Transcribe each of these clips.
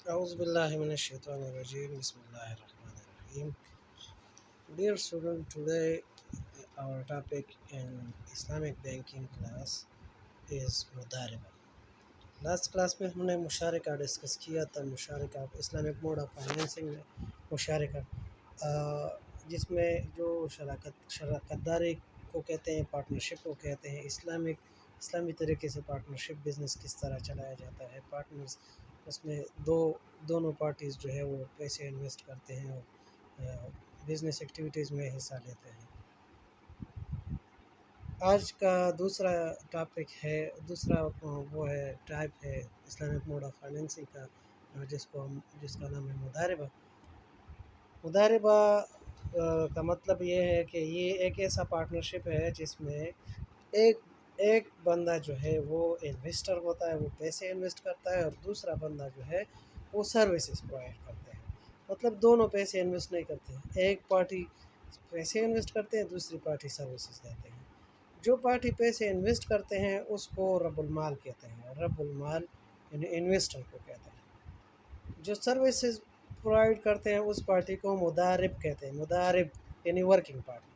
أعوذ بالله من الشيطان الرجيم. بسم الله الرحمن الرحيم. Dear student, today our topic in Islamic banking class is مداربہ. لاسٹ کلاس میں ہم نے مشارکہ ڈسکس کیا تھا. مشارکہ اسلامک موڈ آف فائنینسنگ میں مشارکہ جس میں جو شراکت داری کو کہتے ہیں، پارٹنرشپ کو کہتے ہیں. اسلامی طریقے سے پارٹنرشپ بزنس کس طرح چلایا جاتا ہے. پارٹنرز اس میں دونوں پارٹیز جو ہے وہ پیسے انویسٹ کرتے ہیں اور بزنس ایکٹیویٹیز میں حصہ لیتے ہیں. آج کا دوسرا ٹاپک ہے، وہ ہے ٹائپ ہے اسلامک موڈ آف فائنینسنگ کا، جس کا نام ہے مداربہ. مداربہ کا مطلب یہ ہے کہ یہ ایک ایسا پارٹنرشپ ہے جس میں ایک بندہ جو ہے وہ انویسٹر ہوتا ہے، وہ پیسے انویسٹ کرتا ہے، اور دوسرا بندہ جو ہے وہ سروسز پرووائڈ کرتے ہیں. مطلب دونوں پیسے انویسٹ نہیں کرتے ہیں، ایک پارٹی پیسے انویسٹ کرتے ہیں، دوسری پارٹی سروسز دیتے ہیں. جو پارٹی پیسے انویسٹ کرتے ہیں اس کو رب المال کہتے ہیں. رب المال یعنی انویسٹر کو کہتے ہیں. جو سروسز پرووائڈ کرتے ہیں اس پارٹی کو مدارب کہتے ہیں. مدارب یعنی ورکنگ پارٹی.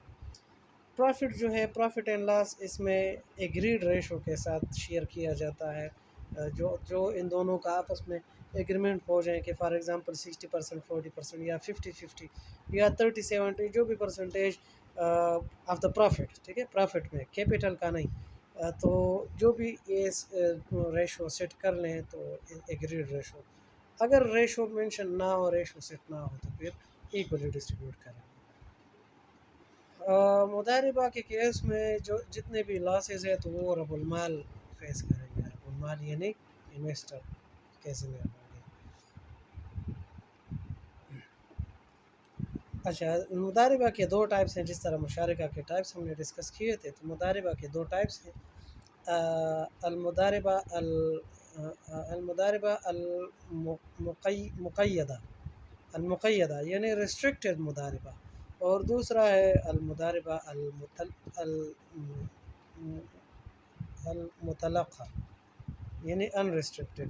پروفٹ جو ہے، پروفٹ اینڈ لاس، اس میں ایگریڈ ریشو کے ساتھ شیئر کیا جاتا ہے. جو ان دونوں کا آپس میں ایگریمنٹ ہو جائیں کہ فار ایگزامپل 60%، 40% یا 50-50 یا 30-70، جو بھی پرسنٹیج آف دا پروفٹ، ٹھیک ہے، پروفٹ میں، کیپٹل کا نہیں. تو جو بھی یہ ریشو سیٹ کر لیں تو ایگریڈ ریشو. اگر ریشو مینشن نہ ہو، ریشو سیٹ نہ ہو، تو پھر ایکولی ڈسٹریبیوٹ کریں. مداربہ کے کیس میں جو جتنے بھی لاسز ہے تو وہ رب المال فیس کریں گے. رب المال یعنی انویسٹر کیسے میں ہوں گے. اچھا، مداربہ کے دو ٹائپس ہیں. جس طرح مشارکہ کے ٹائپس ہم نے ڈسکس کیے تھے، تو مداربہ کے دو ٹائپس ہیں. المداربہ المقیدہ. المقیدہ یعنی ریسٹرکٹیڈ مداربہ، اور دوسرا ہے المداربہ المطلقہ یعنی انریسٹرکٹیڈ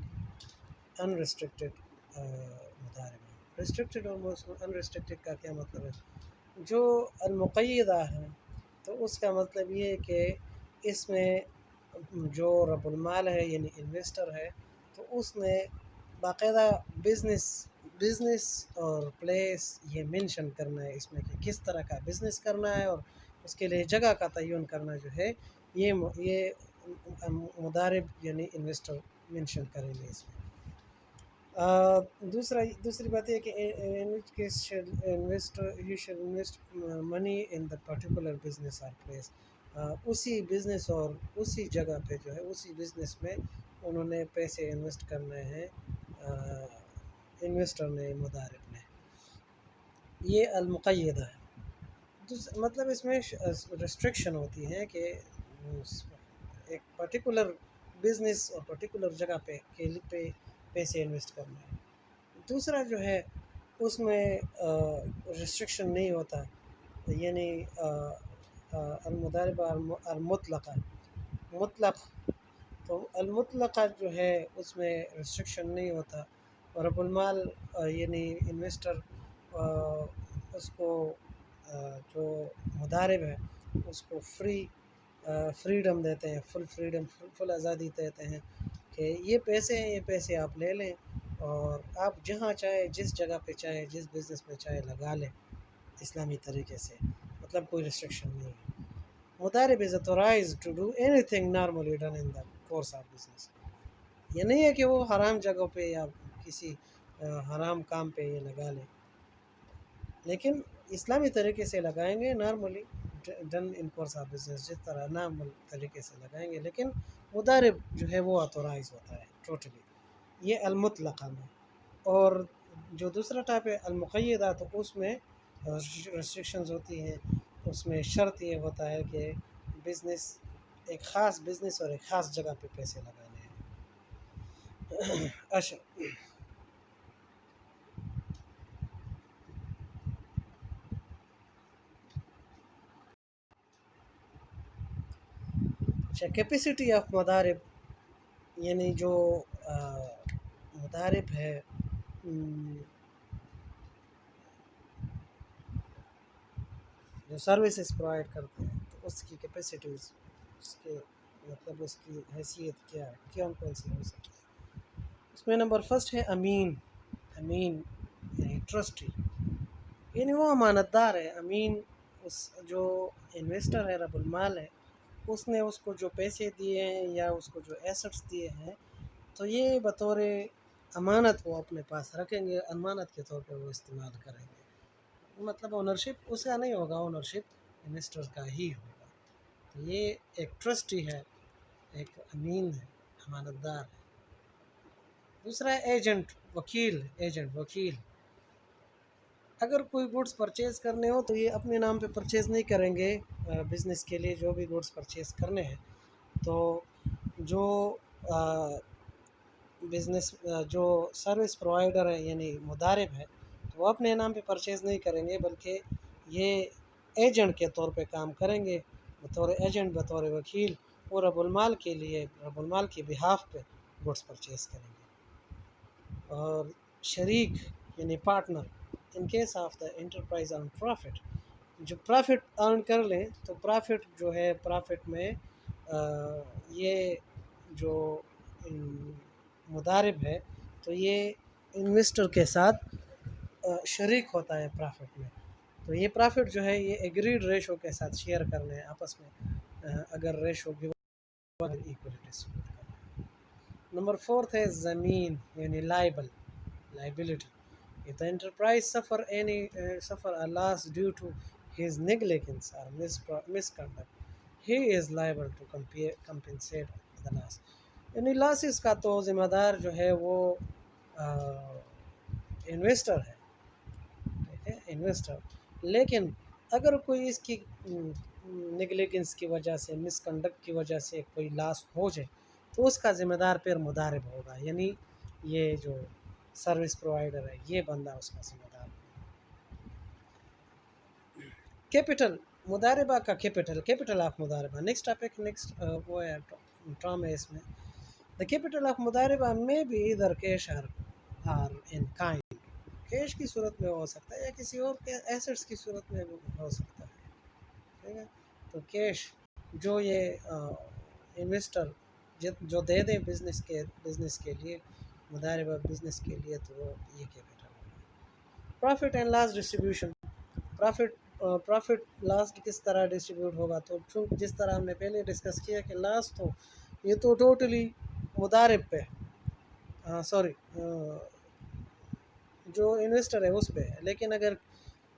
مداربہ. ریسٹرکٹیڈ اور انریسٹرکٹیڈ کا کیا مطلب ہے؟ جو المقیدہ ہے تو اس کا مطلب یہ ہے کہ اس میں جو رب المال ہے یعنی انویسٹر ہے، تو اس نے باقاعدہ بزنس اور پلیس یہ مینشن کرنا ہے اس میں کہ کس طرح کا بزنس کرنا ہے، اور اس کے لیے جگہ کا تعین کرنا جو ہے یہ مدارب یعنی انویسٹر مینشن کریں گے اس میں. دوسری بات یہ کہ invest money in the particular business اور پلیس. اسی بزنس اور اسی جگہ پہ جو ہے اسی بزنس میں انہوں نے پیسے انویسٹ کرنے ہیں انویسٹر نے، مدارب نے. یہ المقیدہ ہے. مطلب اس میں ریسٹرکشن ہوتی ہے کہ ایک پرٹیکولر بزنس اور پرٹیکولر جگہ پہ پیسے انویسٹ کرنا ہے. دوسرا جو ہے اس میں ریسٹرکشن نہیں ہوتا، یعنی المداربہ المطلقہ. مطلق تو المطلقہ جو ہے اس میں ریسٹرکشن نہیں ہوتا، اور رب المال یعنی انویسٹر اس کو جو مدارب ہے اس کو فریڈم دیتے ہیں، فل آزادی دیتے ہیں کہ یہ پیسے ہیں، یہ پیسے آپ لے لیں اور آپ جہاں چاہے، جس جگہ پہ چاہے، جس بزنس میں چاہے لگا لیں اسلامی طریقے سے. مطلب کوئی ریسٹرکشن نہیں ہے. مدارب is authorized to do anything normally done in the course of business. یہ نہیں ہے کہ وہ حرام جگہوں پہ یا کسی حرام کام پہ یہ لگا لیں، لیکن اسلامی طریقے سے لگائیں گے، normally done in course of business جس طرح نارمل طریقے سے لگائیں گے. لیکن مدارب جو ہے وہ آتھورائز ہوتا ہے ٹوٹلی. یہ المطلقہ میں. اور جو دوسرا ٹائپ ہے المقیدہ، تو اس میں ریسٹرکشنز ہوتی ہیں. اس میں شرط یہ ہوتا ہے کہ ایک خاص بزنس اور ایک خاص جگہ پہ پیسے لگانے ہیں. اچھا، کیپیسٹی آف مدارب یعنی جو مدارب ہے جو سروسز پرووائڈ کرتے ہیں تو اس کی کیپیسٹیز، اس کے مطلب اس کی حیثیت کیا ہے، کون سی ہو سکتی ہے؟ اس میں نمبر فرسٹ ہے امین. امین یعنی ٹرسٹی، یعنی وہ امانت دار ہے. امین اس جو انویسٹر ہے، رب المال ہے، اس نے اس کو جو پیسے دیے ہیں یا اس کو جو ایسٹس دیے ہیں تو یہ بطور امانت وہ اپنے پاس رکھیں گے، امانت کے طور پہ وہ استعمال کریں گے. مطلب اونرشپ اس کا نہیں ہوگا، اونرشپ انویسٹر کا ہی ہوگا. تو یہ ایک ٹرسٹی ہے، ایک امین ہے، امانت دار ہے. دوسرا ہے ایجنٹ، وکیل. ایجنٹ وکیل، اگر کوئی گوڈس پرچیز کرنے ہو تو یہ اپنے نام پہ پرچیز نہیں کریں گے. بزنس کے لیے جو بھی گوڈس پرچیز کرنے ہیں تو جو بزنس جو سروس پرووائڈر ہے یعنی مضارب ہے تو وہ اپنے نام پہ پرچیز نہیں کریں گے، بلکہ یہ ایجنٹ کے طور پہ کام کریں گے، بطور ایجنٹ، بطور وکیل. وہ رب المال کے لیے، رب المال کے بہاف پہ گوڈس پرچیز کریں گے. اور شریک یعنی partner, in case of the enterprise on profit, جو پروفٹ ارن کر لیں تو پروفٹ جو ہے، پروفٹ میں یہ جو مضارب ہے تو یہ انویسٹر کے ساتھ شریک ہوتا ہے پرافٹ میں. تو یہ پرافٹ جو ہے یہ ایگریڈ ریشو کے ساتھ شیئر کرنے ہیں آپس میں، اگر ریشو ایکولی ڈسٹریبیوٹ کرنا ہے. نمبر فورتھ ہے زمین یعنی liable, liability. If the enterprise suffer a loss due to his negligence or misconduct, he is liable to compensate the loss. یعنی لاسز کا تو ذمہ دار جو ہے وہ انویسٹر ہے، ٹھیک ہے، انویسٹر. لیکن اگر کوئی اس کی نیگلیجنس کی وجہ سے، مس کنڈکٹ کی وجہ سے کوئی لاس ہو جائے تو اس کا ذمہ دار پھر مضارب ہوگا، یعنی یہ جو سروس پرووائڈر ہے یہ بندہ اس کا ذمہ دار ہوگا. کیپٹل، مضاربہ کا کیپٹل، کیپٹل آف مضاربہ. نیکسٹ ٹاپک، نیکسٹ وہ ہے ٹرم ہے اس میں. دا کیپٹل آف مضاربہ میں بی ادھر کیش اور ان کائنڈ، کیش کی صورت میں ہو سکتا ہے یا کسی اور کے ایسٹس کی صورت میں ہو سکتا ہے. ٹھیک ہے، تو کیش جو یہ انویسٹر جو دے دیں بزنس کے لیے، مضاربہ بزنس کے لیے، تو وہ یہ کیپٹل ہے. Profit and loss distribution. Profit loss کس طرح ڈسٹریبیوٹ ہوگا؟ تو جس طرح ہم نے پہلے ڈسکس کیا کہ لاسٹ تو یہ تو ٹوٹلی مضارب پہ، سوری جو انویسٹر ہے اس پہ ہے. لیکن اگر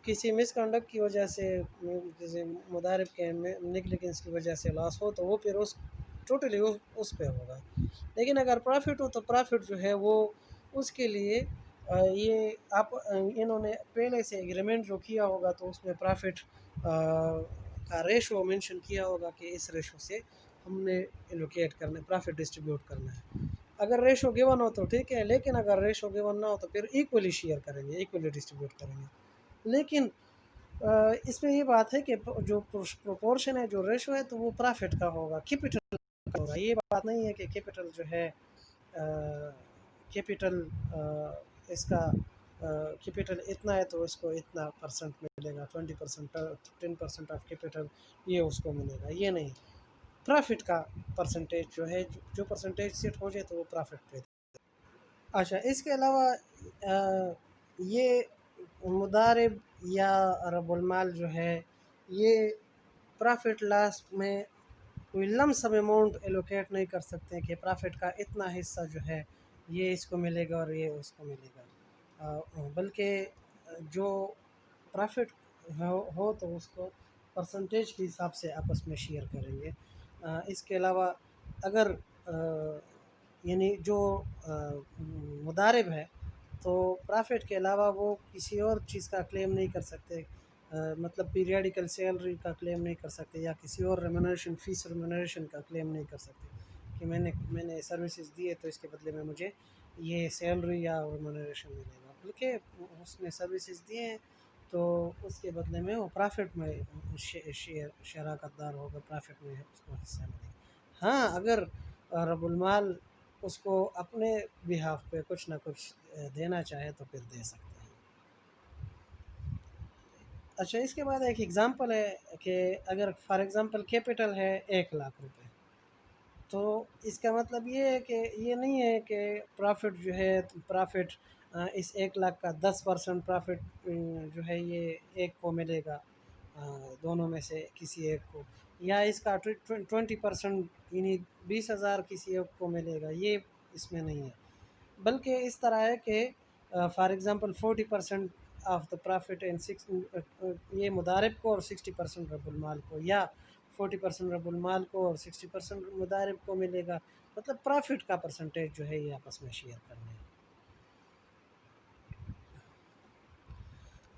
کسی مس کنڈکٹ کی وجہ سے، کسی مضارب کے نیگلیجنس کی وجہ سے لاس ہو تو وہ پھر اس ٹوٹلی اس پہ ہوگا. لیکن اگر پرافٹ ہو تو پرافٹ جو ہے وہ اس کے لیے یہ انہوں نے پہلے سے ایگریمنٹ جو کیا ہوگا تو اس میں پرافٹ کا ریشو مینشن کیا ہوگا کہ اس ریشو سے ہم نے الوکیٹ کرنا ہے، پرافٹ ڈسٹریبیوٹ کرنا ہے. اگر ریشو گیون ہو تو ٹھیک ہے، لیکن اگر ریشو گیون نہ ہو تو پھر ایکولی شیئر کریں گے، ایکولی ڈسٹریبیوٹ کریں گے. لیکن اس میں یہ بات ہے کہ جو پروپورشن ہے، جو ریشو ہے، تو وہ پرافٹ کا ہوگا، کیپٹل کا ہوگا. یہ بات نہیں ہے کہ کیپٹل جو ہے کیپٹل اس کا کیپٹل اتنا ہے تو اس کو اتنا پرسنٹ ملے گا، 20%، 10% آف کیپٹل یہ اس کو ملے گا. یہ نہیں، پرافٹ کا پرسنٹیج جو ہے، جو پرسنٹیج سیٹ ہو جائے تو وہ پرافٹ پہ. اچھا، اس کے علاوہ یہ مضارب یا رب المال جو ہے یہ پرافٹ لاس میں کوئی لم سم اماؤنٹ ایلوکیٹ نہیں کر سکتے کہ پرافٹ کا اتنا حصہ جو ہے یہ اس کو ملے گا اور یہ اس کو ملے گا، بلکہ جو پرافٹ ہو تو اس کو پرسنٹیج کے حساب سے آپس میں شیئر کریں گے. اس کے علاوہ اگر یعنی جو مضارب ہے تو پرافٹ کے علاوہ وہ کسی اور چیز کا کلیم نہیں کر سکتے، مطلب پیریڈیکل سیلری کا کلیم نہیں کر سکتے یا کسی اور ریمونریشن، فیس ریمونریشن کا کلیم نہیں کر سکتے کہ میں نے سروسز دی ہے تو اس کے بدلے میں مجھے یہ سیلری یا ریمونریشن ملے گا. بلکہ اس نے سروسز دیے ہیں تو اس کے بدلے میں وہ پرافٹ میں شراکت دار ہوگا، پرافٹ میں اس کو حصہ ملے گا. ہاں، اگر رب المال اس کو اپنے بہاف پہ کچھ نہ کچھ دینا چاہے تو پھر دے سکتے ہیں۔ اچھا، اس کے بعد ایک ایگزامپل ہے کہ اگر فار ایگزامپل کیپٹل ہے 1 لاکھ روپے، تو اس کا مطلب یہ ہے کہ یہ نہیں ہے کہ پرافٹ جو ہے پرافٹ اس 1 لاکھ کا 10% پرافٹ جو ہے یہ ایک کو ملے گا، دونوں میں سے کسی ایک کو، یا اس کا 20% یعنی 20,000 کسی ایک کو ملے گا، یہ اس میں نہیں ہے، بلکہ اس طرح ہے کہ for example 40% of the prophet and یہ مضارب کو اور 60% رب المال کو، یا 40% رب المال کو اور 60% مضارب کو ملے گا، مطلب پرافٹ کا پرسنٹیج جو ہے یہ آپس میں شیئر کرنا ہے۔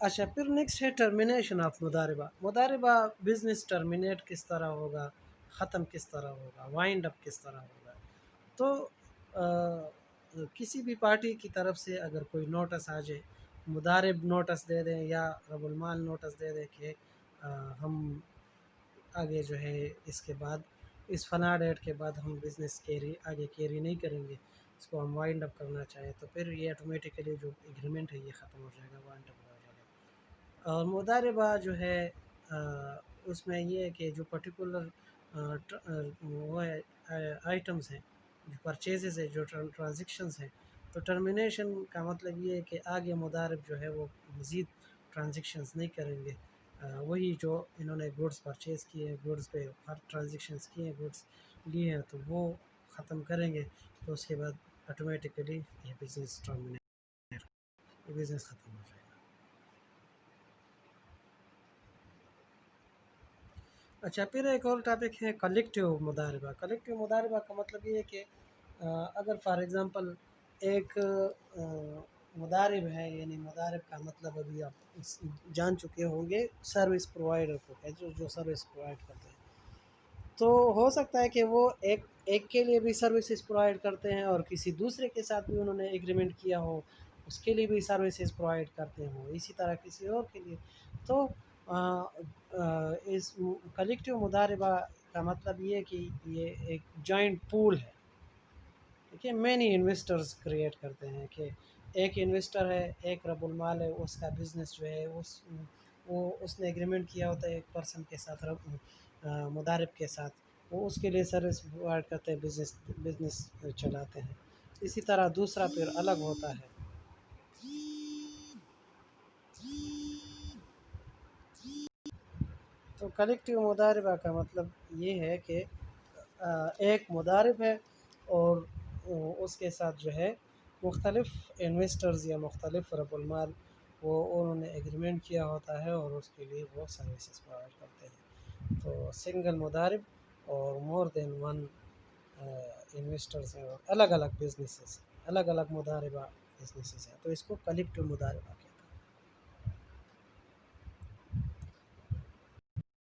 اچھا، پھر نیکسٹ ہے ٹرمینیشن آف مضاربہ۔ مضاربہ بزنس ٹرمینیٹ کس طرح ہوگا، ختم کس طرح ہوگا، وائنڈ اپ کس طرح ہوگا؟ تو کسی بھی پارٹی کی طرف سے اگر کوئی نوٹس آ جائے، مضارب نوٹس دے دیں یا رب المال نوٹس دے دیں کہ ہم آگے جو ہے اس کے بعد اس فلاں ڈیٹ کے بعد ہم بزنس آگے کیری نہیں کریں گے، اس کو ہم وائنڈ اپ کرنا چاہیں، تو پھر یہ آٹومیٹیکلی جو ایگریمنٹ ہے یہ ختم ہو جائے گا، وائنڈ اپ ہو جائے گا۔ اور مضاربہ جو ہے اس میں یہ ہے کہ جو پرٹیکولر وہ ہے آئٹمس ہیں، جو پرچیزز ہے، جو ٹرانزیکشنز ہیں، تو ٹرمینیشن کا مطلب یہ ہے کہ آگے مضارب جو ہے وہ مزید ٹرانزیکشنز نہیں کریں گے، وہی جو انہوں نے گڈس پرچیز کیے ہیں، گڈس پہ ہر ٹرانزیکشنز کیے ہیں، گڈس لیے ہیں، تو وہ ختم کریں گے، تو اس کے بعد آٹومیٹیکلی یہ بزنس ٹرمینیٹ، یہ بزنس ختم ہو جائے گا۔ اچھا، پھر ایک اور ٹاپک ہے کلیکٹیو مضاربہ۔ کلیکٹیو مضاربہ کا مطلب یہ ہے کہ اگر فار ایگزامپل ایک مضارب ہے، یعنی مضارب کا مطلب ابھی آپ جان چکے ہوں گے سروس پرووائڈر کو ہے، جو سروس پرووائڈ کرتے ہیں، تو ہو سکتا ہے کہ وہ ایک کے لیے بھی سروسز پرووائڈ کرتے ہیں اور کسی دوسرے کے ساتھ بھی انہوں نے ایگریمنٹ کیا ہو، اس کے لیے بھی سروسز پرووائڈ کرتے ہوں، اسی طرح کسی اور کے لیے، تو اس کلیکٹیو مضاربہ کا مطلب یہ ہے کہ یہ ایک جوائنٹ پول ہے، دیکھیے مینی انویسٹرز کریٹ کرتے ہیں کہ ایک انویسٹر ہے، ایک رب المال ہے، اس کا بزنس جو ہے اس نے ایگریمنٹ کیا ہوتا ہے ایک پرسن کے ساتھ، مضارب کے ساتھ، وہ اس کے لیے سروس پرووائڈ کرتے ہیں، بزنس چلاتے ہیں، اسی طرح دوسرا پھر الگ ہوتا ہے۔ تو کلیکٹیو مضاربہ کا مطلب یہ ہے کہ ایک مضارب ہے اور اس کے ساتھ جو ہے مختلف انویسٹرز یا مختلف رب المال وہ انہوں نے ایگریمنٹ کیا ہوتا ہے اور اس کے لیے وہ سروسز پرووائڈ کرتے ہیں، تو سنگل مضارب اور مور دین ون انویسٹرز ہیں، اور الگ الگ بزنسز، الگ الگ مضاربہ بزنسز ہیں، تو اس کو کلیکٹیو مضاربہ کہتے ہیں۔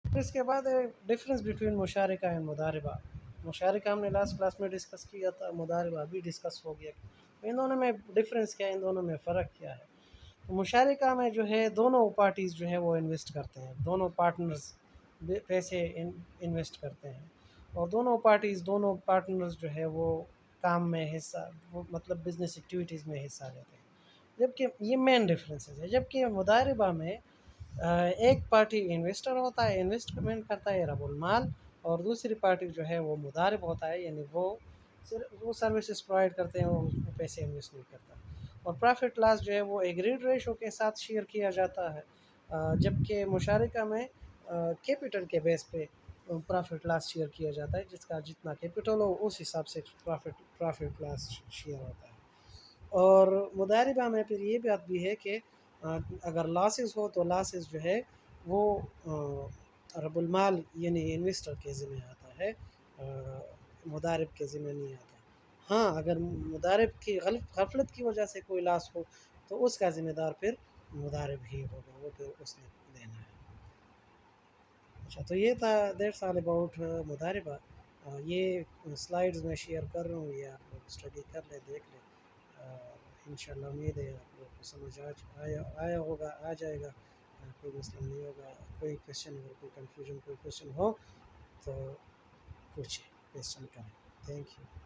پھر اس کے بعد ڈفرینس بٹوین مشارکہ اینڈ مضاربہ۔ مشارکہ ہم نے لاسٹ کلاس میں ڈسکس کیا تھا، مضاربہ ابھی ڈسکس ہو گیا، ان دونوں میں ڈفرینس کیا ہے، ان دونوں میں فرق کیا ہے؟ مشارکہ میں جو ہے دونوں پارٹیز جو ہے وہ انویسٹ کرتے ہیں، دونوں پارٹنرز پیسے انویسٹ کرتے ہیں، اور دونوں پارٹنرز جو ہے وہ کام میں حصہ، وہ مطلب بزنس ایکٹیویٹیز میں حصہ لیتے ہیں، جبکہ یہ مین ڈفرینسز ہے۔ جبکہ مضاربہ میں ایک پارٹی انویسٹر ہوتا ہے، انویسٹمنٹ کرتا ہے رب المال، اور دوسری پارٹی جو ہے وہ مضارب ہوتا ہے، یعنی وہ سروسز پرووائڈ کرتے ہیں، وہ پیسے انویسٹ نہیں کرتا، اور پرافٹ لاس جو ہے وہ ایگریڈ ریشو کے ساتھ شیئر کیا جاتا ہے، جبکہ مشارکہ میں کیپٹل کے بیس پہ پرافٹ لاس شیئر کیا جاتا ہے، جس کا جتنا کیپٹل ہو اس حساب سے پرافٹ لاس شیئر ہوتا ہے۔ اور مضاربہ میں پھر یہ بات بھی ہے کہ اگر لاسز ہو تو لاسز جو ہے وہ رب المال یعنی انویسٹر کے ذمہ آتا ہے، مضارب کے ذمہ نہیں آتا۔ ہاں، اگر مضارب کی غفلت کی وجہ سے کوئی لاس ہو تو اس کا ذمہ دار پھر مضارب ہی ہوگا، وہ پھر اس نے دینا ہے۔ اچھا، تو یہ تھا دیٹس آل اباؤٹ مضاربہ۔ یہ سلائیڈز میں شیئر کر رہا ہوں، یہ آپ لوگ اسٹڈی کر لیں، دیکھ لیں، انشاءاللہ امید ہے آپ لوگ کو سمجھ آیا ہوگا، آ جائے گا، کوئی مسئلہ نہیں ہوگا۔ کوئی کویشچن ہو، کوئی کنفیوژن، کوئی کویشچن ہو تو پوچھیں، کویشچن کریں۔ Thank you.